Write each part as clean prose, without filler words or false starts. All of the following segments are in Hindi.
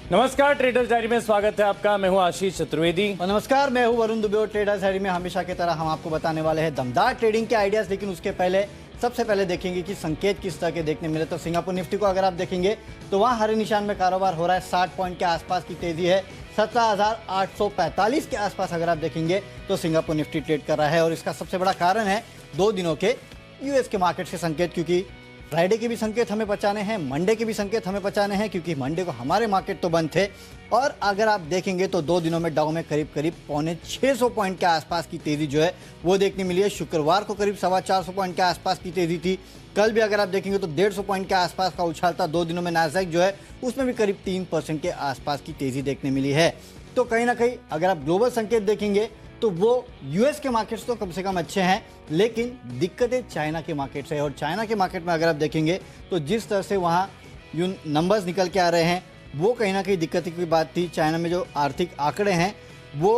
नमस्कार, ट्रेडर्स डायरी में स्वागत है आपका। मैं हूं आशीष चतुर्वेदी और नमस्कार, मैं हूं वरुण दुबे। और ट्रेडर्स डायरी में हमेशा की तरह हम आपको बताने वाले हैं दमदार ट्रेडिंग के आइडियाज। लेकिन उसके पहले सबसे पहले देखेंगे कि संकेत किस तरह के देखने मिले। तो सिंगापुर निफ्टी को अगर आप देखेंगे तो वहां हरे निशान में कारोबार हो रहा है। 60 पॉइंट के आसपास की तेजी है। 17,845 के आसपास अगर आप देखेंगे तो सिंगापुर निफ्टी ट्रेड कर रहा है। और इसका सबसे बड़ा कारण है 2 दिनों के यूएस के मार्केट के संकेत, क्योंकि फ्राइडे के भी संकेत हमें बचाने हैं, मंडे के भी संकेत हमें बचाने हैं, क्योंकि मंडे को हमारे मार्केट तो बंद थे। और अगर आप देखेंगे तो 2 दिनों में डाउ में करीब करीब 650 पॉइंट के आसपास की तेजी जो है वो देखने मिली है। शुक्रवार को करीब 425 पॉइंट के आसपास की तेजी थी। कल भी अगर आप देखेंगे तो 150 पॉइंट के आसपास का उछाल था। 2 दिनों में नास्डैक जो है उसमें भी करीब 3% के आसपास की तेजी देखने मिली है। तो कहीं ना कहीं अगर आप ग्लोबल संकेत देखेंगे तो वो यूएस के मार्केट्स तो कम से कम अच्छे हैं, लेकिन दिक्कतें चाइना के मार्केट से है। और चाइना के मार्केट में अगर आप देखेंगे तो जिस तरह से वहाँ नंबर्स निकल के आ रहे हैं वो कहीं ना कहीं दिक्कत की बात थी। चाइना में जो आर्थिक आंकड़े हैं वो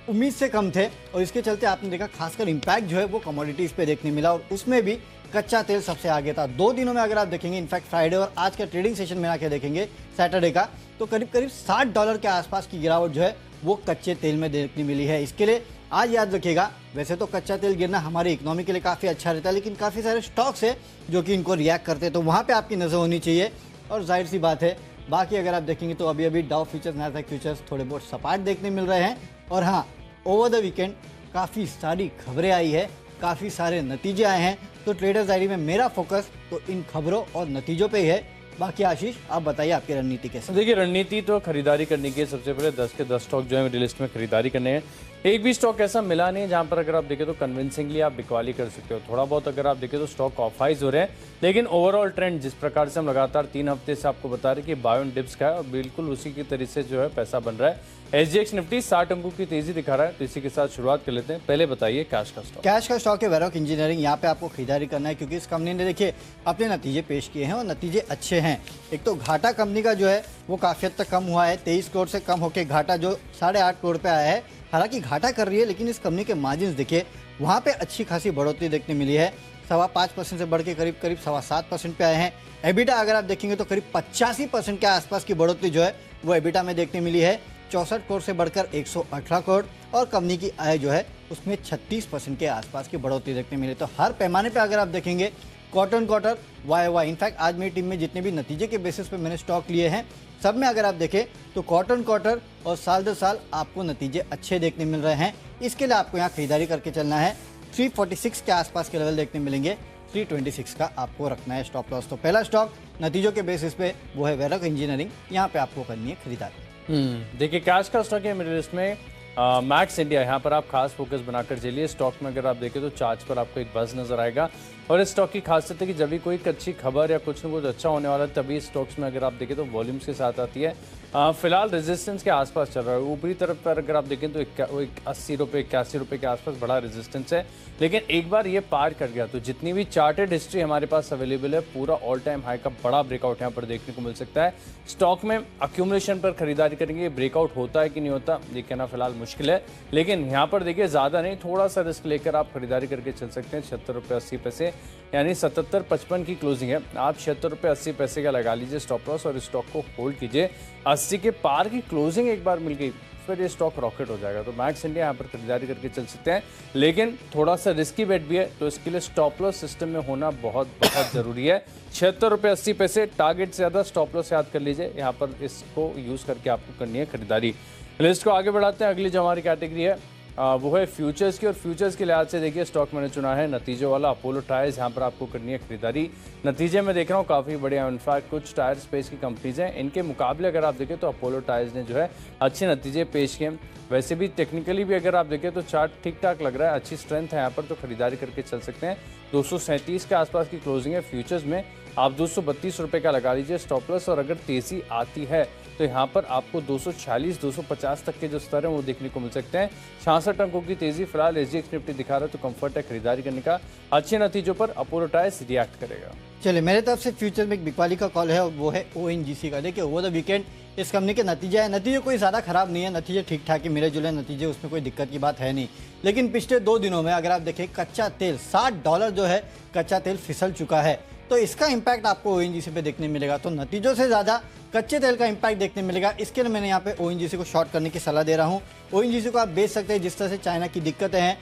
उम्मीद से कम थे और इसके चलते आपने देखा खासकर इम्पैक्ट जो है वो कमोडिटीज़ पे देखने मिला। और उसमें भी कच्चा तेल सबसे आगे था। 2 दिनों में अगर आप देखेंगे, इनफैक्ट फ्राइडे और आज का ट्रेडिंग सेशन में आके देखेंगे सैटरडे का, तो करीब करीब $60 के आसपास की गिरावट जो है वो कच्चे तेल में देखने मिली है। इसके लिए आज याद रखिएगा, वैसे तो कच्चा तेल गिरना हमारी इकोनॉमी के लिए काफ़ी अच्छा रहता है, लेकिन काफ़ी सारे स्टॉक्स है जो कि इनको रिएक्ट करते हैं, तो वहाँ पे आपकी नज़र होनी चाहिए। और जाहिर सी बात है, बाकी अगर आप देखेंगे तो अभी अभी डाउ फ्यूचर्स, नैस्डैक फ्यूचर्स थोड़े बहुत सपाट देखने मिल रहे हैं। और हाँ, ओवर द वीकेंड काफ़ी सारी खबरें आई है, काफ़ी सारे नतीजे आए हैं। तो ट्रेडर्स डायरी में मेरा फोकस तो इन खबरों और नतीजों पे ही है। बाकी आशीष, आप बताइए आपकी रणनीति कैसे? देखिए, रणनीति तो खरीदारी करने की सबसे पहले 10 के 10 स्टॉक जो है मेरी लिस्ट में खरीदारी करने हैं। एक भी स्टॉक ऐसा मिला नहीं जहां पर अगर आप देखें तो कन्विंसिंगली आप बिकवाली कर सकते हो। थोड़ा बहुत अगर आप देखें तो स्टॉक ऑफ हाइज हो रहे हैं, लेकिन ओवरऑल ट्रेंड जिस प्रकार से हम लगातार 3 हफ्ते से आपको बता रहे हैं कि बाय ऑन डिप्स का है और बिल्कुल उसी की तरीके से जो है पैसा बन रहा है। एसजीएक्स निफ्टी 60 अंकों की तेजी दिखा रहा है। तो इसी के साथ शुरुआत कर लेते हैं। पहले बताइए कैश का स्टॉक। कैश का स्टॉक है वैरोक इंजीनियरिंग। यहाँ पे आपको खरीदारी करना है क्योंकि इस कंपनी ने देखिए अपने नतीजे पेश किए हैं और नतीजे अच्छे हैं। एक तो घाटा कंपनी का जो है वो काफ़ी हद तक कम हुआ है। 23 करोड़ से कम होकर घाटा जो 8.5 करोड़ पे आया है। हालांकि घाटा कर रही है, लेकिन इस कंपनी के मार्जिन देखिए वहाँ पे अच्छी खासी बढ़ोतरी देखने मिली है। 5.25% से बढ़ के करीब 7.25% पे आए हैं। एबिटा अगर आप देखेंगे तो करीब 85% के आसपास की बढ़ोतरी जो है वो एबिटा में देखने मिली है। 64 करोड़ से बढ़कर 118 करोड़ और कंपनी की आय जो है उसमें 36% के आसपास की बढ़ोतरी देखने मिली। तो हर पैमाने पे अगर आप देखेंगे क्वार्टर वाई, इनफैक्ट आज मेरी टीम में जितने भी नतीजे के बेसिस पे मैंने स्टॉक लिए हैं सब में अगर आप देखें तो क्वार्टर और साल दर साल आपको नतीजे अच्छे देखने मिल रहे हैं। इसके लिए आपको यहाँ खरीदारी करके चलना है। 346 के आसपास के लेवल देखने मिलेंगे। 326 का आपको रखना है स्टॉप लॉस। तो पहला स्टॉक नतीजों के बेसिस पे वो है वैरोक इंजीनियरिंग। यहाँ पे आपको करनी है खरीदारी। देखिए, कैश का स्टॉक है मेरी लिस्ट में मैक्स इंडिया। यहाँ पर आप खास फोकस बनाकर चलिए। स्टॉक में अगर आप देखें तो चार्ज पर आपको एक बज़ नजर आएगा और इस स्टॉक की खासियत है कि जब भी कोई अच्छी खबर या कुछ न कुछ अच्छा होने वाला है तभी स्टॉक्स में अगर आप देखें तो वॉल्यूम्स के साथ आती है। फिलहाल रेजिस्टेंस के आसपास चल रहा है। ऊपरी तरफ पर अगर आप देखें तो 80 रुपये 81 रुपये के आसपास बड़ा रेजिस्टेंस है, लेकिन एक बार ये पार कर गया तो जितनी भी चार्टेड हिस्ट्री हमारे पास अवेलेबल है पूरा ऑल टाइम हाई का बड़ा ब्रेकआउट यहाँ पर देखने को मिल सकता है। स्टॉक में अक्यूमुलेशन पर खरीदारी करेंगे, ब्रेकआउट होता है कि नहीं होता ये कहना फिलहाल मुश्किल है, लेकिन यहाँ पर देखिए ज़्यादा नहीं, थोड़ा सा रिस्क लेकर आप खरीदारी करके चल सकते हैं। 76 रुपये 80 पैसे यानी 77.55 की क्लोजिंग है। आप 76 रुपये 80 पैसे का लगा लीजिए स्टॉप लॉस और स्टॉक को होल्ड कीजिए। 80 के पार की क्लोजिंग एक बार मिल गई फिर ये स्टॉक रॉकेट हो जाएगा। तो मैक्स इंडिया यहाँ पर खरीदारी करके चल सकते हैं, लेकिन थोड़ा सा रिस्की बेट भी है, तो इसके लिए स्टॉप लॉस सिस्टम में होना बहुत जरूरी है। 76 रुपये 80 पैसे टारगेट से ज़्यादा स्टॉप लॉस याद कर लीजिए। यहाँ पर इसको यूज़ करके आपको करनी है खरीदारी। लिस्ट को आगे बढ़ाते हैं। अगली जो हमारी कैटेगरी है वो है फ्यूचर्स की। और फ्यूचर्स के लिहाज से देखिए स्टॉक मैंने चुना है नतीजों वाला अपोलो टायर्स। यहाँ पर आपको करनी है खरीदारी। नतीजे में देख रहा हूँ काफ़ी बढ़िया। इनफैक्ट कुछ टायर स्पेस की कंपनीज हैं, इनके मुकाबले अगर आप देखें तो अपोलो टायर्स ने जो है अच्छे नतीजे पेश किए। वैसे भी टेक्निकली भी अगर आप देखें तो चार्ट ठीक ठाक लग रहा है, अच्छी स्ट्रेंथ है यहाँ पर, तो खरीदारी करके चल सकते हैं। 237 के आसपास की क्लोजिंग है फ्यूचर्स में। आप 232 रुपये का लगा लीजिए स्टॉप लॉस। और अगर तेज़ी आती है तो यहाँ पर आपको 240 250 तक के जो स्तर हैं वो देखने को मिल सकते हैं। 66 अंकों की तेजी फिलहाल एसजीएक्स निफ्टी दिखा रहा है, तो कंफर्ट है खरीदारी करने का। अच्छे नतीजों पर अपोलो टायर्स रिएक्ट करेगा। चलिए, मेरे तरफ से फ्यूचर में एक बिकवाली का कॉल है, वो है ओएनजीसी का। देखिए ओवर द वीकेंड इस कंपनी के नतीजे हैं, नतीजे कोई ज़्यादा खराब नहीं है, नतीजे ठीक ठाक ही मिले जुले नतीजे, उसमें कोई दिक्कत की बात है नहीं। लेकिन पिछले 2 दिनों में अगर आप देखें कच्चा तेल $60 जो है कच्चा तेल फिसल चुका है, तो इसका इम्पैक्ट आपको ओएनजीसी पे देखने मिलेगा। तो नतीजों से ज़्यादा कच्चे तेल का इंपैक्ट देखने मिलेगा। इसके लिए मैंने यहाँ पे ओएनजीसी को शॉर्ट करने की सलाह दे रहा हूँ। ओएनजीसी को आप बेच सकते हैं। जिस तरह से चाइना की दिक्कतें हैं,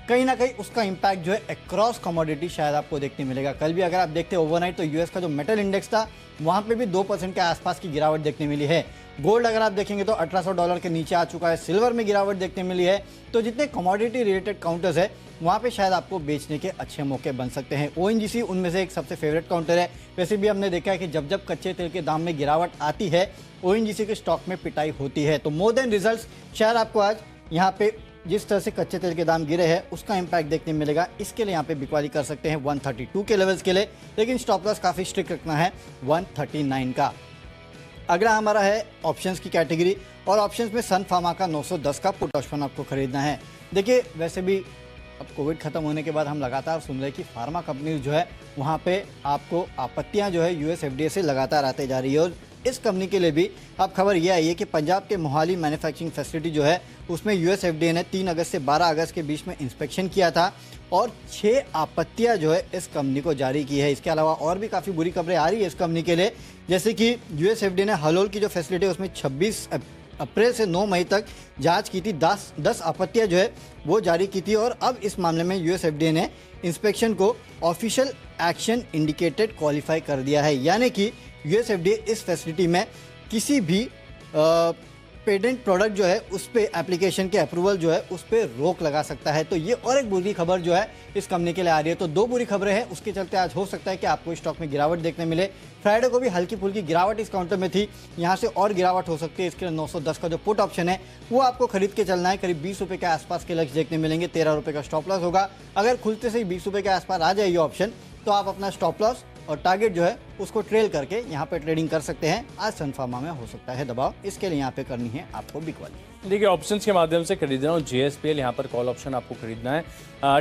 कहीं ना कहीं उसका इंपैक्ट जो है अक्रॉस कमोडिटी शायद आपको देखने मिलेगा। कल भी अगर आप देखते हैं ओवरनाइट, तो यूएस का जो मेटल इंडेक्स था वहाँ पे भी 2% के आसपास की गिरावट देखने मिली है। गोल्ड अगर आप देखेंगे तो $1800 के नीचे आ चुका है। सिल्वर में गिरावट देखने मिली है। तो जितने कमोडिटी रिलेटेड काउंटर्स है वहाँ पे शायद आपको बेचने के अच्छे मौके बन सकते हैं। ओएनजीसी उनमें से एक सबसे फेवरेट काउंटर है। वैसे भी हमने देखा है कि जब जब कच्चे तेल के दाम में गिरावट आती है, ओएनजीसी के स्टॉक में पिटाई होती है। तो मोर देन रिजल्ट्स शायद आपको आज यहाँ पे जिस तरह से कच्चे तेल के दाम गिरे हैं उसका इंपैक्ट देखने मिलेगा। इसके लिए यहाँ पे बिकवाली कर सकते हैं 132 के लेवल्स के लिए, लेकिन स्टॉप लॉस काफ़ी स्ट्रिक्ट रखना है 139 का। अगला हमारा है ऑप्शंस की कैटेगरी, और ऑप्शंस में सन फार्मा का 910 का पुट ऑप्शन आपको खरीदना है। देखिए, वैसे भी अब कोविड खत्म होने के बाद हम लगातार सुन रहे हैं कि फार्मा कंपनीज जो है वहाँ पे आपको आपत्तियाँ जो है यूएस एफडीए से लगातार आते जा रही है। और इस कंपनी के लिए भी अब खबर यह आई है कि पंजाब के मोहाली मैन्युफैक्चरिंग फैसिलिटी जो है उसमें यूएस एफडीए ने 3 अगस्त से 12 अगस्त के बीच में इंस्पेक्शन किया था और 6 आपत्तियां जो है इस कंपनी को जारी की है। इसके अलावा और भी काफ़ी बुरी खबरें आ रही है इस कंपनी के लिए, जैसे कि यूएस एफडीए ने हलोल की जो फैसिलिटी है उसमें 26 अप्रैल से 9 मई तक जांच की थी। 10 आपत्तियां जो है वो जारी की थी और अब इस मामले में यूएस एफडीए ने इंस्पेक्शन को ऑफिशियल एक्शन इंडिकेटेड क्वालिफाई कर दिया है। यानी कि यूएस एफडीए इस फैसिलिटी में किसी भी पेटेंट प्रोडक्ट जो है उस पर एप्लीकेशन के अप्रूवल जो है उस पर रोक लगा सकता है। तो ये और एक बुरी खबर जो है इस कंपनी के लिए आ रही है। तो 2 बुरी खबरें हैं, उसके चलते आज हो सकता है कि आपको स्टॉक में गिरावट देखने मिले। फ्राइडे को भी हल्की फुल्की गिरावट इस काउंटर में थी, यहाँ से और गिरावट हो सकती है। इसके लिए 910 का जो पुट ऑप्शन है वो आपको खरीद के चलना है। करीब 20 रुपये के आसपास के लक्ष्य देखने मिलेंगे। 13 रुपये का स्टॉप लॉस होगा। अगर खुलते से ही 20 रुपये के आसपास आ जाए ये ऑप्शन, तो आप अपना स्टॉप लॉस और टारगेट जो है उसको ट्रेल करके यहाँ पे ट्रेडिंग कर सकते हैं। आज सन फार्मा में हो सकता है दबाव, इसके लिए यहाँ पे करनी है आपको बिकवाली। देखिए, ऑप्शंस के माध्यम से खरीद रहा हूँ जेएसपीएल, यहाँ पर कॉल ऑप्शन आपको खरीदना है।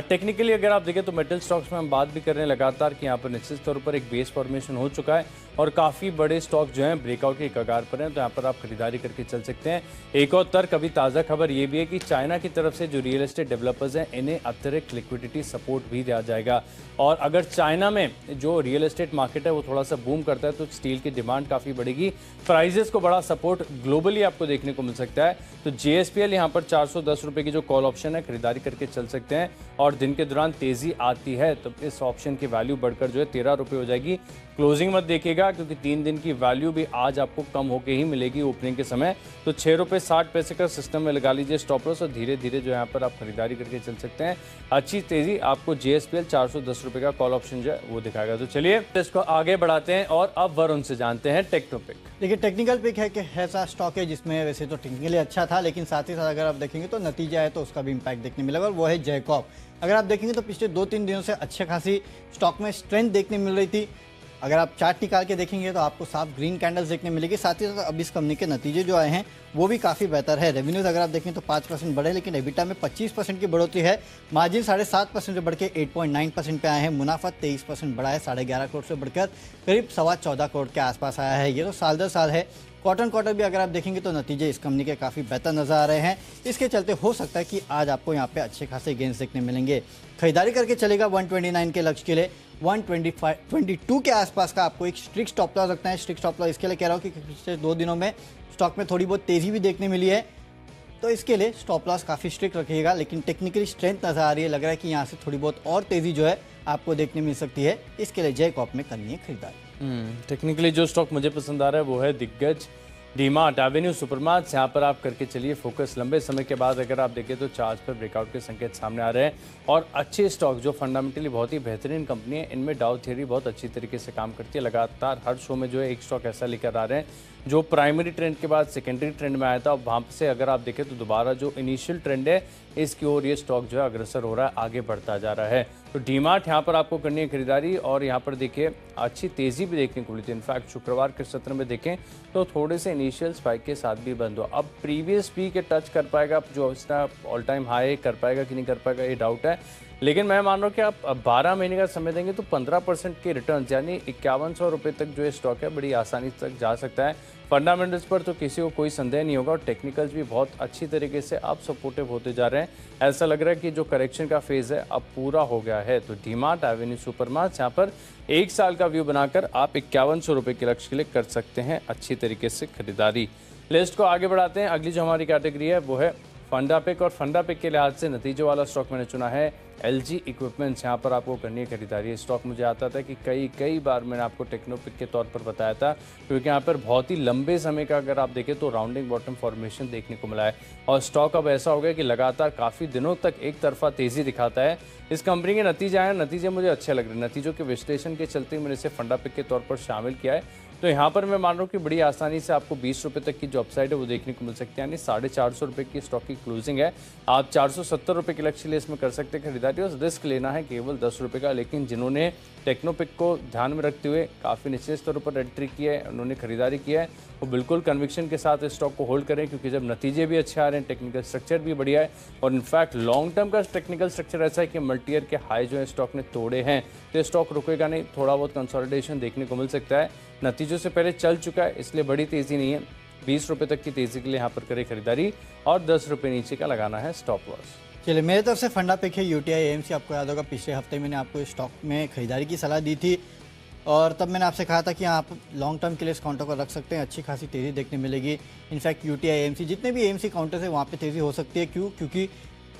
टेक्निकली अगर आप देखें तो मेटल स्टॉक्स में हम बात भी कर रहे हैं लगातार कि यहाँ पर निश्चित तौर पर एक बेस फॉर्मेशन हो चुका है और काफ़ी बड़े स्टॉक जो हैं ब्रेकआउट की कगार पर हैं, तो यहाँ पर आप खरीदारी करके चल सकते हैं। एक और तर्क, अभी ताज़ा खबर ये भी है कि चाइना की तरफ से जो रियल एस्टेट डेवलपर्स हैं इन्हें अतिरिक्त लिक्विडिटी सपोर्ट भी दिया जाएगा। और अगर चाइना में जो रियल एस्टेट मार्केट है वो थोड़ा सा बूम करता है तो स्टील की डिमांड काफ़ी बढ़ेगी, प्राइजेस को बड़ा सपोर्ट ग्लोबली आपको देखने को मिल सकता है। तो जेएसपीएल यहाँ पर 410 रुपये की जो कॉल ऑप्शन है खरीदारी करके चल सकते हैं और दिन के दौरान तेजी आती है तो इस ऑप्शन की वैल्यू बढ़कर जो है 13 रुपये हो जाएगी। क्लोजिंग मत देखिएगा क्योंकि 3 दिन की वैल्यू भी आज आपको कम होकर ही मिलेगी ओपनिंग के समय। तो 6 रुपये 60 पैसे का सिस्टम में लगा लीजिए स्टॉप लॉस और धीरे धीरे जो यहाँ पर आप खरीदारी करके चल सकते हैं। अच्छी तेजी आपको जेएसपीएल 410 रुपये का कॉल ऑप्शन जो है वो दिखाएगा। तो चलिए इसको आगे बढ़ाते हैं और अब वरुण से जानते हैं टेक्नो पिक। देखिए, टेक्निकल पिक है कि ऐसा स्टॉक है जिसमें वैसे तो टेक्निकली अच्छा था, लेकिन साथ ही साथ अगर आप देखेंगे तो नतीजा है तो उसका भी इंपैक्ट देखने मिलेगा और वो है जैकॉब। अगर आप देखेंगे तो पिछले 2-3 दिनों से अच्छे खासी स्टॉक में स्ट्रेंथ देखने मिल रही थी। अगर आप चार्ट निकाल के देखेंगे तो आपको साफ ग्रीन कैंडल्स देखने मिलेगी। साथ ही साथ अब इस कंपनी के नतीजे जो आए हैं वो भी काफ़ी बेहतर है। रेवेन्यूज अगर आप देखें तो 5% बढ़े, लेकिन एबिटा में 25% की बढ़ोतरी है। मार्जिन 7.5% से बढ़ के 8.9% पे आए हैं। मुनाफा 23% बढ़ा है, 11.5 करोड़ से बढ़कर करीब 14.25 करोड़ के आसपास आया है। ये तो साल दर साल है। क्वार्टर भी अगर आप देखेंगे तो नतीजे इस कंपनी के काफ़ी बेहतर नजर आ रहे हैं। इसके चलते हो सकता है कि आज आपको यहाँ पे अच्छे खासे गेंस देखने मिलेंगे। खरीदारी करके चलेगा 129 के लक्ष्य के लिए। 122 के आसपास का आपको एक स्ट्रिक्ट स्टॉप लॉस रखना है। स्ट्रिक्ट स्टॉप लॉस इसके लिए कह रहा हूँ कि पिछले 2 दिनों में स्टॉक में थोड़ी बहुत तेज़ी भी देखने मिली है, तो इसके लिए स्टॉप लॉस काफ़ी स्ट्रिक्ट रखिएगा। लेकिन टेक्निकली स्ट्रेंथ नजर आ रही है, लग रहा है कि यहाँ से थोड़ी बहुत और तेज़ी जो है आपको देखने मिल सकती है। इसके लिए जैकॉब में करनी है खरीदारी। टेक्निकली जो स्टॉक मुझे पसंद आ रहा है वो है दिग्गज, डीमार्ट, एवेन्यू सुपरमार्ट्स। यहाँ पर आप करके चलिए फोकस। लंबे समय के बाद अगर आप देखें तो चार्ज पर ब्रेकआउट के संकेत सामने आ रहे हैं और अच्छे स्टॉक जो फंडामेंटली बहुत ही बेहतरीन कंपनी है इनमें डाउ थियरी बहुत अच्छी तरीके से काम करती है। लगातार हर शो में जो है एक स्टॉक ऐसा लेकर आ रहे हैं जो प्राइमरी ट्रेंड के बाद सेकेंडरी ट्रेंड में आया था। वहाँ से अगर आप देखें तो दोबारा जो इनिशियल ट्रेंड है इसकी ओर ये स्टॉक जो है अग्रसर हो रहा है, आगे बढ़ता जा रहा है। तो डीमार्ट यहाँ पर आपको करनी है खरीदारी और यहाँ पर देखिए अच्छी तेज़ी भी देखने को मिली थी। इनफैक्ट शुक्रवार के सत्र में देखें तो थोड़े से इनिशियल स्पाइक के साथ भी बंद हुआ। अब प्रीवियस पी के टच कर पाएगा, जो इसका ऑल टाइम हाई कर पाएगा कि नहीं कर पाएगा ये डाउट है, लेकिन मैं मान रहा हूँ कि आप अब 12 महीने का समय देंगे तो 15% के रिटर्न यानी 5100 रुपये तक जो ये स्टॉक है बड़ी आसानी तक जा सकता है। फंडामेंटल्स पर तो किसी को कोई संदेह नहीं होगा और टेक्निकल्स भी बहुत अच्छी तरीके से अब सपोर्टिव होते जा रहे हैं। ऐसा लग रहा है कि जो करेक्शन का फेज है अब पूरा हो गया है। तो डीमार्ट, एवेन्यू सुपरमार्ट, यहाँ पर 1 साल का व्यू बनाकर आप 5100 रुपये के लक्ष्य के लिए कर सकते हैं अच्छी तरीके से खरीदारी। लिस्ट को आगे बढ़ाते हैं। अगली जो हमारी कैटेगरी है वो है फंडा पिक, और फंडा पिक के लिहाज से नतीजे वाला स्टॉक मैंने चुना है LG इक्विपमेंट्स। यहाँ पर आपको करनी है खरीदारी। ये स्टॉक मुझे आता था कि कई बार मैंने आपको टेक्नो पिक के तौर पर बताया था, क्योंकि यहाँ पर बहुत ही लंबे समय का अगर आप देखें तो राउंडिंग बॉटम फॉर्मेशन देखने को मिला है और स्टॉक अब ऐसा हो गया कि लगातार काफ़ी दिनों तक एक तरफा तेज़ी दिखाता है। इस कंपनी के नतीजे आए, नतीजे मुझे अच्छे लग रहे हैं। नतीजों के विश्लेषण के चलते मैंने इसे फंडा पिक के तौर पर शामिल किया है। तो यहाँ पर मैं मान रहा हूँ कि बड़ी आसानी से आपको 20 रुपये तक की जो अपसाइड है वो देखने को मिल सकती है, यानी 450 रुपये की स्टॉक की क्लोजिंग है। आप 470 रुपये के लक्ष्य के लिए इसमें कर सकते हैं खरीदारी और रिस्क लेना है केवल 10 रुपये का। लेकिन जिन्होंने टेक्नोपिक को ध्यान में रखते हुए काफ़ी निश्चित स्तर पर एंट्री की है, उन्होंने खरीदारी की है, वो बिल्कुल कन्विक्शन के साथ इस स्टॉक को होल्ड करें, क्योंकि जब नतीजे भी अच्छे आ रहे हैं, टेक्निकल स्ट्रक्चर भी बढ़िया है और इनफैक्ट लॉन्ग टर्म का टेक्निकल स्ट्रक्चर ऐसा है कि मल्टी ईयर के हाई जो है स्टॉक ने तोड़े हैं, तो स्टॉक रुकेगा नहीं, थोड़ा बहुत कंसोलिडेशन देखने को मिल सकता है। नतीजों से पहले चल चुका है, इसलिए बड़ी तेज़ी नहीं है। 20 रुपये तक की तेज़ी के लिए यहाँ पर करें खरीदारी और 10 रुपये नीचे का लगाना है स्टॉप लॉस। चलिए, मेरे तरफ से फंडा पिक है UTI AMC। आपको याद होगा पिछले हफ्ते मैंने आपको इस स्टॉक में खरीदारी की सलाह दी थी और तब मैंने आपसे कहा था कि आप लॉन्ग टर्म के लिए इस काउंटर को रख सकते हैं, अच्छी खासी तेज़ी देखने मिलेगी। इनफैक्ट UTI AMC जितने भी AMC काउंटर्स है वहाँ पे तेज़ी हो सकती है। क्योंकि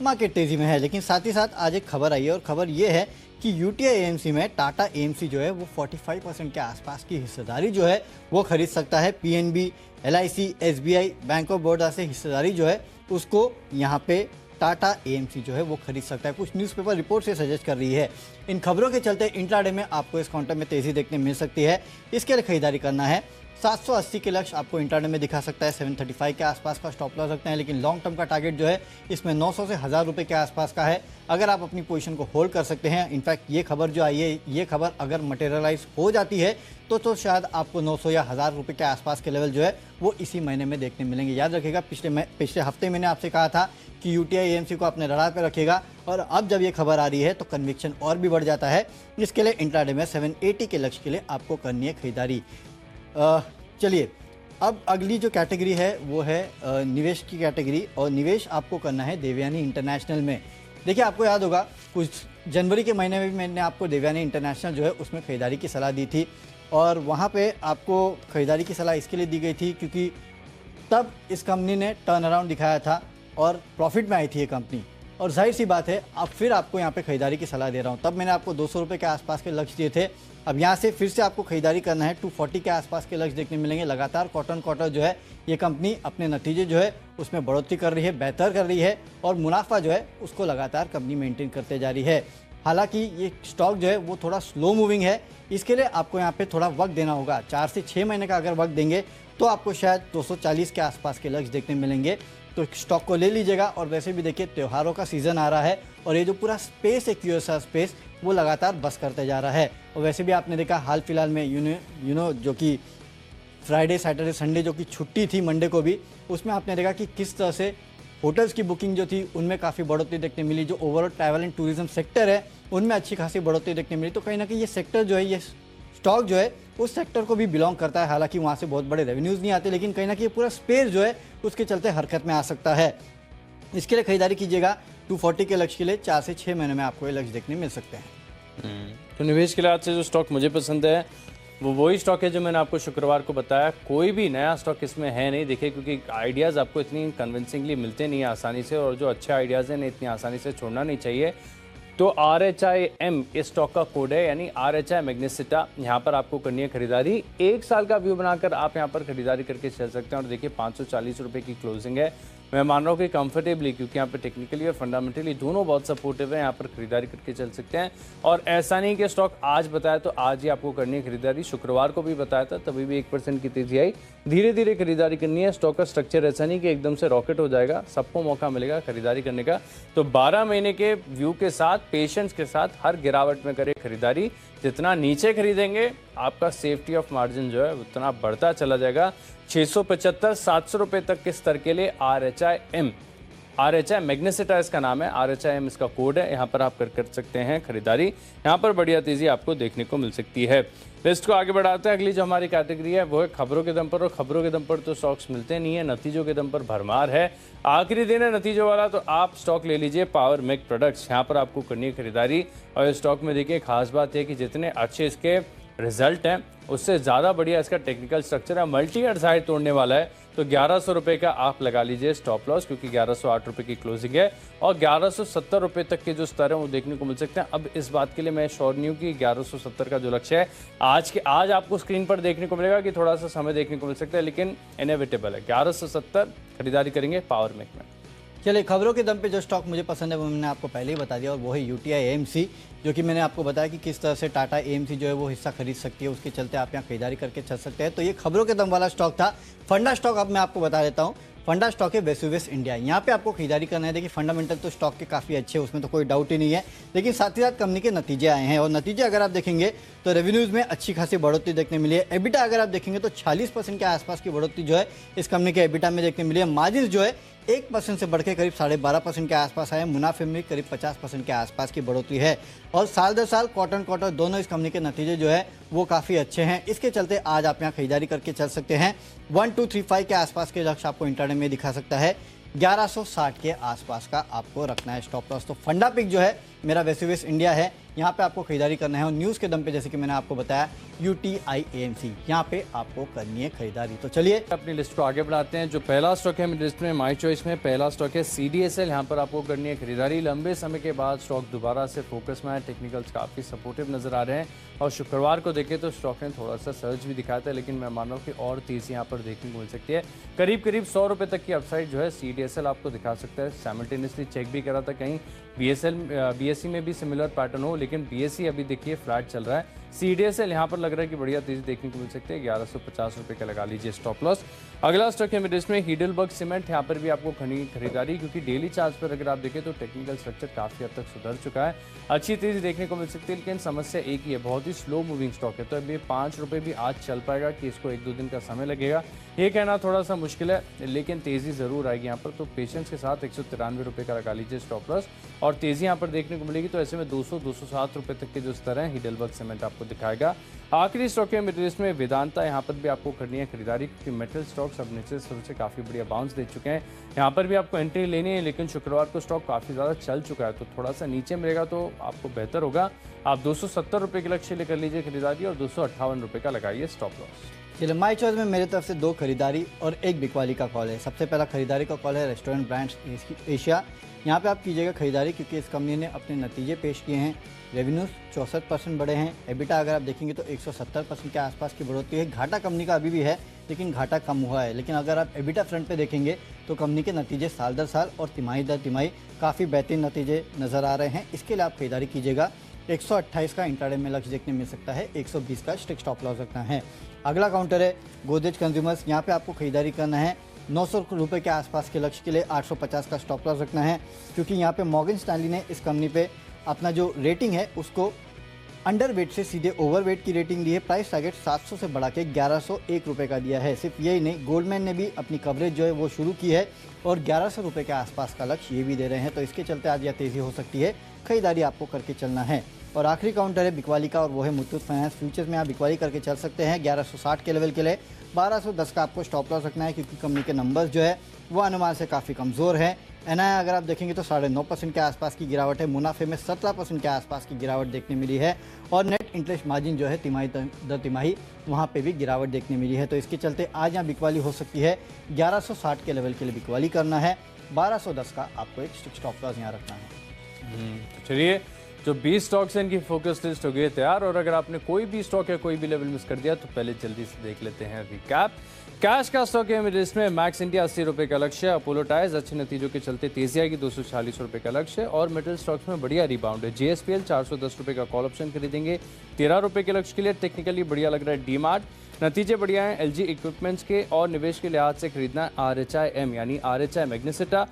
मार्केट तेज़ी में है। लेकिन साथ ही साथ आज एक खबर आई है और खबर ये है कि UTI AMC में टाटा AMC जो है वो 45% के आसपास की हिस्सेदारी जो है वो खरीद सकता है। PNB, LIC, SBI, bank of Baroda से हिस्सेदारी जो है उसको यहाँ पे टाटा AMC जो है वो खरीद सकता है। कुछ न्यूज़पेपर रिपोर्ट से सजेस्ट कर रही है। इन खबरों के चलते इंट्राडे में आपको इस काउंटर में तेज़ी देखने मिल सकती है। इसके लिए खरीदारी करना है। 780 के लक्ष्य आपको इंट्राडे में दिखा सकता है। 735 के आसपास का स्टॉप लॉस रखते हैं, लेकिन लॉन्ग टर्म का टारगेट जो है इसमें 900 से 1000 रुपये के आसपास का है। अगर आप अपनी पोजीशन को होल्ड कर सकते हैं, इनफैक्ट ये खबर जो आई है, ये खबर अगर मटेरियलाइज हो जाती है तो शायद आपको 900 या 1000 रुपये के आसपास के लेवल जो है वो इसी महीने में देखने मिलेंगे। याद रखिएगा, पिछले हफ्ते मैंने आपसे कहा था कि UTI AMC को अपने रडार पर रखेगा और अब जब ये खबर आ रही है तो कन्विक्शन और भी बढ़ जाता है। इसके लिए इंट्राडे में 780 के लक्ष्य के लिए आपको करनी है खरीदारी। चलिए, अब अगली जो कैटेगरी है वो है निवेश की कैटेगरी और निवेश आपको करना है देवयानी इंटरनेशनल में। देखिए, आपको याद होगा कुछ जनवरी के महीने में भी मैंने आपको देवयानी इंटरनेशनल जो है उसमें खरीदारी की सलाह दी थी और वहाँ पे आपको खरीदारी की सलाह इसके लिए दी गई थी क्योंकि तब इस कंपनी ने टर्न अराउंड दिखाया था और प्रॉफिट में आई थी ये कंपनी। और जाहिर सी बात है, अब फिर आपको यहाँ पे खरीदारी की सलाह दे रहा हूँ। तब मैंने आपको 200 रुपये के आसपास के लक्ष्य दिए थे। अब यहाँ से फिर से आपको खरीदारी करना है। 240 के आसपास के लक्ष्य देखने मिलेंगे। लगातार क्वार्टर जो है ये कंपनी अपने नतीजे जो है उसमें बढ़ोतरी कर रही है, बेहतर कर रही है और मुनाफा जो है उसको लगातार कंपनी मेंटेन करते जा रही है। हालांकि ये स्टॉक जो है वो थोड़ा स्लो मूविंग है, इसके लिए आपको यहाँ पे थोड़ा वक्त देना होगा। 4 से 6 महीने का अगर वक्त देंगे तो आपको शायद 240 के आसपास के लक्ष्य देखने मिलेंगे। तो स्टॉक को ले लीजिएगा। और वैसे भी देखिए, त्योहारों का सीज़न आ रहा है और ये जो पूरा स्पेस है QSR स्पेस वो लगातार बस करते जा रहा है। और वैसे भी आपने देखा हाल फिलहाल में यू नो जो कि फ्राइडे, सैटरडे, संडे जो कि छुट्टी थी मंडे को भी, उसमें आपने देखा कि किस तरह से होटल्स की बुकिंग जो थी उनमें काफ़ी बढ़ोतरी देखने मिली। जो overall travel and tourism sector है उनमें अच्छी खासी बढ़ोतरी देखने मिली। तो कहीं ना कहीं ये सेक्टर जो है, ये स्टॉक जो है उस सेक्टर को भी बिलोंग करता है। हालांकि वहाँ से बहुत बड़े रेवेन्यूज़ नहीं आते, लेकिन कहीं ना कहीं पूरा स्पेस जो है उसके चलते हरकत में आ सकता है। इसके लिए खरीदारी कीजिएगा। 240 के लक्ष्य के लिए 4 से 6 महीने में आपको ये लक्ष्य देखने मिल सकते हैं। तो निवेश के लिहाज से जो स्टॉक मुझे पसंद है वो वही स्टॉक है जो मैंने आपको शुक्रवार को बताया। कोई भी नया स्टॉक इसमें है नहीं। देखिए, क्योंकि आइडियाज़ आपको इतनी कन्विंसिंगली मिलते नहीं हैं आसानी से, और जो अच्छे आइडियाज़ हैं इतनी आसानी से छोड़ना नहीं चाहिए। तो RHIM इस स्टॉक का कोड है, यानी RHI मैग्नेसिटा। यहाँ पर आपको करनी है खरीदारी। 1 साल का व्यू बनाकर आप यहाँ पर खरीदारी करके चल सकते हैं। और देखिए, 540 रुपये की क्लोजिंग है। मैं मान रहा हूँ कि कंफर्टेबली, क्योंकि यहाँ पे टेक्निकली और फंडामेंटली दोनों बहुत सपोर्टिव है, यहाँ पर खरीदारी करके चल सकते हैं। और ऐसा नहीं कि स्टॉक आज बताया तो आज ही आपको करनी है खरीदारी। शुक्रवार को भी बताया था, तभी भी 1% की तेजी आई। धीरे धीरे खरीदारी करनी है। स्टॉक का स्ट्रक्चर ऐसा नहीं कि एकदम से रॉकेट हो जाएगा, सबको मौका मिलेगा खरीदारी करने का। तो 12 महीने के व्यू के साथ, पेशेंस के साथ हर गिरावट में करें खरीदारी। जितना नीचे खरीदेंगे आपका सेफ्टी ऑफ मार्जिन जो है उतना बढ़ता चला जाएगा। 675-700 रुपये तक के स्तर के लिए RHIM RHI मैग्नेसिटा इसका नाम है, RHIM इसका कोड है। यहाँ पर आप कर सकते हैं खरीदारी। यहाँ पर बढ़िया तेजी आपको देखने को मिल सकती है। लिस्ट को आगे बढ़ाते हैं। अगली जो हमारी कैटेगरी है वो है खबरों के दम पर, और खबरों के दम पर तो स्टॉक्स मिलते नहीं है, नतीजों के दम पर भरमार है। आखिरी दिन है नतीजों वाला, तो आप स्टॉक ले लीजिए पावर मेक प्रोडक्ट्स। यहाँ पर आपको करनी है खरीदारी। और इस स्टॉक में देखिए खास बात यह कि जितने अच्छे इसके रिजल्ट हैं उससे ज़्यादा बढ़िया इसका टेक्निकल स्ट्रक्चर है। मल्टी अर्थ हाई तोड़ने वाला है, तो 1100 रुपये का आप लगा लीजिए स्टॉप लॉस, क्योंकि 1108 रुपये की क्लोजिंग है और 1170 रुपये तक के जो स्तर हैं वो देखने को मिल सकते हैं। अब इस बात के लिए मैं श्योर नहीं हूँ कि 1170 का जो लक्ष्य है आज आपको स्क्रीन पर देखने को मिलेगा कि थोड़ा सा समय देखने को मिल सकता है, लेकिन इनएविटेबल है। 1170 खरीदारी करेंगे पावर मेक में। चलिए, खबरों के दम पे जो स्टॉक मुझे पसंद है वो मैंने आपको पहले ही बता दिया, और वो है UTI AMC, जो कि मैंने आपको बताया कि किस तरह से टाटा AMC जो है वो हिस्सा खरीद सकती है, उसके चलते आप यहाँ खरीदारी करके चल सकते हैं। तो ये खबरों के दम वाला स्टॉक था। फंडा स्टॉक अब मैं आपको बता देता हूँ। फंडा स्टॉक है वेसुविस इंडिया। यहाँ पे आपको खरीदारी करना है। देखिए, फंडामेंटल तो स्टॉक के काफ़ी अच्छे हैं, उसमें तो कोई डाउट ही नहीं है, लेकिन साथ ही साथ कंपनी के नतीजे आए हैं। और नतीजे अगर आप देखेंगे तो रेवेन्यूज़ में अच्छी खासी बढ़ोतरी देखने मिली है। एबिटा अगर आप देखेंगे तो 46% के आसपास की बढ़ोतरी जो है इस कंपनी के एबिटा में देखने मिली है। मार्जिन जो है 1% से बढ़ के करीब 12.5% के आसपास आए। मुनाफे में करीब 50% के आसपास की बढ़ोतरी है। और साल दर साल क्वार्टर दोनों इस कंपनी के नतीजे जो है वो काफ़ी अच्छे हैं। इसके चलते आज आप यहाँ खरीदारी करके चल सकते हैं। 1235 के आसपास के लक्ष्य आपको इंटरडे में दिखा सकता है। 1160 के आसपास का आपको रखना है स्टॉप लॉस। तो फंडा पिक जो है मेरा वेसुविस इंडिया है, यहाँ पे आपको खरीदारी करना है। और न्यूज़ के दम पे जैसे कि मैंने आपको बताया UTI AMC, यहाँ पे आपको करनी है खरीदारी। तो चलिए अपनी लिस्ट को आगे बढ़ाते हैं। जो पहला स्टॉक है मेरी लिस्ट में, माई चॉइस में पहला स्टॉक है CDSL। यहाँ पर आपको करनी है खरीदारी। लंबे समय के बाद स्टॉक दोबारा से फोकस में है। टेक्निकल्स काफ़ी सपोर्टिव नजर आ रहे हैं, और शुक्रवार को देखें तो स्टॉक ने थोड़ा सा सर्ज भी दिखाता है, लेकिन मैं मान रहा हूँ कि और तेज़ी यहाँ पर देखने को मिल सकती है। करीब 100 रुपये तक की अपसाइड जो है CDSL आपको दिखा सकता है। साइमल्टेनियसली चेक भी करा था कहीं BSE में भी सिमिलर पैटर्न हो, लेकिन BSE अभी देखिए फ्लैट चल रहा है। CDSL यहाँ पर लग रहा है कि बढ़िया तेजी देखने को मिल सकती है। 1150 रुपये का लगा लीजिए स्टॉप लॉस। अगला स्टॉक है मेरे इसमें हीडेलबर्ग सीमेंट। यहाँ पर भी आपको खरीदारी, क्योंकि डेली चार्ज पर अगर आप देखें तो टेक्निकल स्ट्रक्चर काफ़ी हद तक सुधर चुका है। अच्छी तेजी देखने को मिल सकती है, लेकिन समस्या एक ही है, बहुत ही स्लो मूविंग स्टॉक है। तो अभी 5 रुपये भी आज चल पाएगा कि इसको 1-2 दिन का समय लगेगा, ये कहना थोड़ा सा मुश्किल है, लेकिन तेज़ी ज़रूर आएगी यहाँ पर। तो पेशेंस के साथ 193 रुपये का लगा लीजिए स्टॉप लॉस, और तेज़ी यहाँ पर देखने को मिलेगी। तो ऐसे में 200-207 रुपये तक के जो स्तर हैं हीडेलबर्ग सीमेंट आपको दिखाएगा। आखिरी स्टॉक है मेरे लिस्ट में वेदांता। यहाँ पर भी आपको करनी है खरीदारी, क्योंकि मेटल स्टॉक्स अब नीचे से काफ़ी बढ़िया बाउंस दे चुके हैं। यहाँ पर भी आपको एंट्री लेनी है, लेकिन शुक्रवार को स्टॉक काफ़ी ज़्यादा चल चुका है, तो थोड़ा सा नीचे मिलेगा तो आपको बेहतर होगा। आप 270 रुपये के लक्ष्य लेकर लीजिए खरीदारी, और 258 रुपये का लगाइए स्टॉप लॉस। चलिए, माई चॉइस में मेरे तरफ से 2 खरीदारी और 1 बिकवाली का कॉल है। सबसे पहला खरीदारी का कॉल है रेस्टोरेंट ब्रांड्स एशिया। यहाँ पे आप कीजिएगा खरीदारी, क्योंकि इस कंपनी ने अपने नतीजे पेश किए हैं। रेवेन्यूज 64% बढ़े हैं। एबिटा अगर आप देखेंगे तो 170% के आसपास की बढ़ोतरी है। घाटा कंपनी का अभी भी है, लेकिन घाटा कम हुआ है। लेकिन अगर आप एबिटा फ्रंट पे देखेंगे तो कंपनी के नतीजे साल दर साल और तिमाही दर तिमाही काफ़ी बेहतरीन नतीजे नज़र आ रहे हैं। इसके लिए आप खरीदारी कीजिएगा। 128 का इंट्राडे में लक्ष्य देखने मिल सकता है। 120 का स्ट्रिक्ट स्टॉप लॉस रखना है। अगला काउंटर है गोदरेज कंज्यूमर्स। यहाँ पे आपको खरीदारी करना है। 900 रुपये के आसपास के लक्ष्य के लिए 850 का स्टॉप लॉस रखना है, क्योंकि यहाँ पे मॉर्गन स्टैनली ने इस कंपनी पे अपना जो रेटिंग है उसको अंडर वेट से सीधे ओवर वेट की रेटिंग दी है। प्राइस टारगेट 700 से बढ़ा के 1101 रुपये का दिया है। सिर्फ यही नहीं, गोल्डमैन ने भी अपनी कवरेज जो है वो शुरू की है, और 1100 रुपये के आसपास का लक्ष्य ये भी दे रहे हैं। तो इसके चलते आज यह तेज़ी हो सकती है, खरीदारी आपको करके चलना है। और आखिरी काउंटर है बिकवाली का, और वो है मुथूट फाइनेंस फ्यूचर्स में आप बिकवाली करके चल सकते हैं। 1160 के लेवल के लिए 1210 का आपको स्टॉप लॉस रखना है, क्योंकि कंपनी के नंबर्स जो है वो अनुमान से काफ़ी कमज़ोर है। NII अगर आप देखेंगे तो 9.5% के आसपास की गिरावट है। मुनाफे में 17% के आसपास की गिरावट देखने मिली है, और नेट इंटरेस्ट मार्जिन जो है तिमाही दर तिमाही वहाँ पे भी गिरावट देखने मिली है। तो इसके चलते आज यहाँ बिकवाली हो सकती है। 1160 के लेवल के लिए बिकवाली करना है। 1210 का आपको एक स्ट्रिक्ट स्टॉप लॉस यहाँ रखना है। तो चलिए, जो 20 स्टॉक्स हैं इनकी फोकस लिस्ट हो गई है तैयार, और अगर आपने कोई भी स्टॉक या कोई भी लेवल मिस कर दिया तो पहले जल्दी से देख लेते हैं रिकैप। कैश का स्टॉक है मेरे लिस्ट में मैक्स इंडिया 80 रुपये का लक्ष्य है। अपोलो टायर्स अच्छे नतीजों के चलते तेजी आएगी, 240 रुपये का लक्ष्य है। और मेटल स्टॉक्स में बढ़िया रिबाउंड है। JSPL 410 रुपये का कॉल ऑप्शन खरीदेंगे 13 रुपये के लक्ष्य के लिए। टेक्निकली बढ़िया लग रहा है डीमार्ट नतीजे बढ़िया हैं एलजी इक्विपमेंट्स के, और निवेश के लिहाज से खरीदना है RHIM यानी RHI मैग्नेसिटा।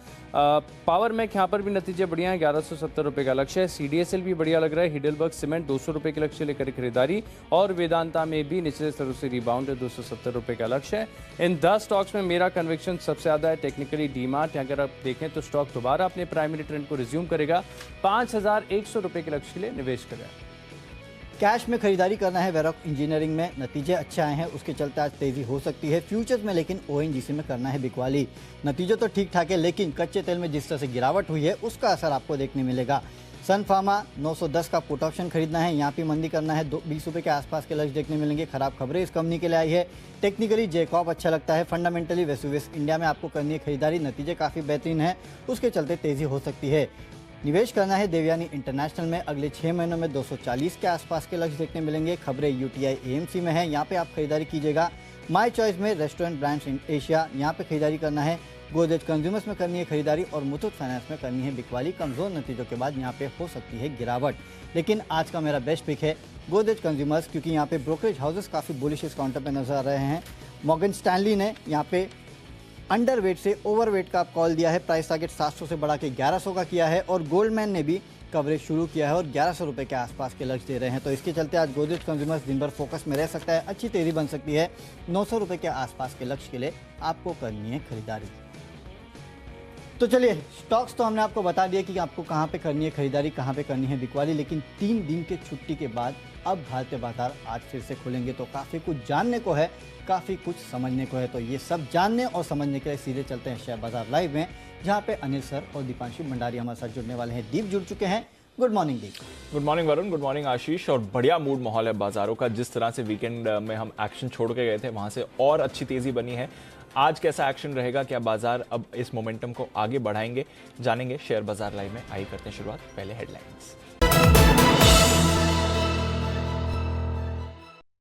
पावर मैक यहाँ पर भी नतीजे बढ़िया हैं, 1170 रुपये का लक्ष्य है। CDSL भी बढ़िया लग रहा है, हिडेलबर्ग सीमेंट 200 रुपये के लक्ष्य लेकर खरीदारी, और वेदांता में भी निचले स्तरों से रिबाउंड है, 270 रुपये का लक्ष्य है। इन 10 स्टॉक्स में मेरा कन्विक्शन सबसे ज़्यादा है टेक्निकली डीमार्ट। अगर आप देखें तो स्टॉक दोबारा अपने प्राइमरी ट्रेंड को रिज्यूम करेगा, 5100 रुपये के लक्ष्य के लिए निवेश करें। कैश में खरीदारी करना है वेरॉक इंजीनियरिंग में, नतीजे अच्छे आए हैं, उसके चलते आज तेजी हो सकती है। फ्यूचर्स में लेकिन ONGC में करना है बिकवाली। नतीजे तो ठीक ठाक है, लेकिन कच्चे तेल में जिस तरह से गिरावट हुई है उसका असर आपको देखने मिलेगा। सन फार्मा 910 का पुट ऑप्शन खरीदना है, यहाँ पे मंदी करना है, 20 रुपये के आसपास के लक्ष्य देखने मिलेंगे। खराब खबरें इस कंपनी के लिए आई है। टेक्निकली जेकॉब अच्छा लगता है, फंडामेंटली वेसुविस इंडिया में आपको करनी है खरीदारी, नतीजे काफ़ी बेहतरीन है, उसके चलते तेजी हो सकती है। निवेश करना है देवयानी इंटरनेशनल में, अगले 6 महीनों में 240 के आसपास के लक्ष्य देखने मिलेंगे। खबरें UTI AMC में है, यहाँ पे आप खरीदारी कीजिएगा। माई चॉइस में रेस्टोरेंट ब्रांड्स इन एशिया, यहाँ पे खरीदारी करना है। गोदरेज कंज्यूमर्स में करनी है खरीदारी, और मुथूट फाइनेंस में करनी है बिकवाली। कमजोर नतीजों के बाद यहाँ पे हो सकती है गिरावट, लेकिन आज का मेरा बेस्ट पिक है गोदरेज कंज्यूमर्स, क्योंकि यहाँ पे ब्रोकरेज हाउसेस काफ़ी बुलिश इस काउंटर पे नजर आ रहे हैं। मॉर्गन स्टैनली ने यहाँ पे अंडरवेट से ओवरवेट का कॉल दिया है, प्राइस टारगेट 700 से बढ़ा के 1100 का किया है, और गोल्डमैन ने भी कवरेज शुरू किया है और 1100 रुपये के आसपास के लक्ष्य दे रहे हैं। तो इसके चलते आज गोदरेज कंज्यूमर्स दिन भर फोकस में रह सकता है, अच्छी तेजी बन सकती है। 900 रुपये के आसपास के लक्ष्य के लिए आपको करनी है खरीदारी। तो चलिए, स्टॉक्स तो हमने आपको बता दिया कि आपको कहाँ पे करनी है खरीदारी, कहाँ पे करनी है बिकवाली, लेकिन 3 दिन के छुट्टी के बाद अब भारतीय बाजार आज फिर से खुलेंगे, तो काफ़ी कुछ जानने को है, काफ़ी कुछ समझने को है। तो ये सब जानने और समझने के लिए सीधे चलते हैं शेयर बाजार लाइव में, जहाँ पे अनिल सर और दीपांशु भंडारी हमारे साथ जुड़ने वाले हैं। दीप जुड़ चुके हैं। Good morning Deep. Good morning Varun, good morning Ashish. और बढ़िया मूड माहौल है बाजारों का, जिस तरह से वीकेंड में हम एक्शन छोड़ के गए थे वहाँ से और अच्छी तेज़ी बनी है। आज कैसा एक्शन रहेगा, क्या बाजार अब इस मोमेंटम को आगे बढ़ाएंगे, जानेंगे शेयर बाजार लाइव में। आइए करते हैं शुरुआत, पहले हेडलाइंस।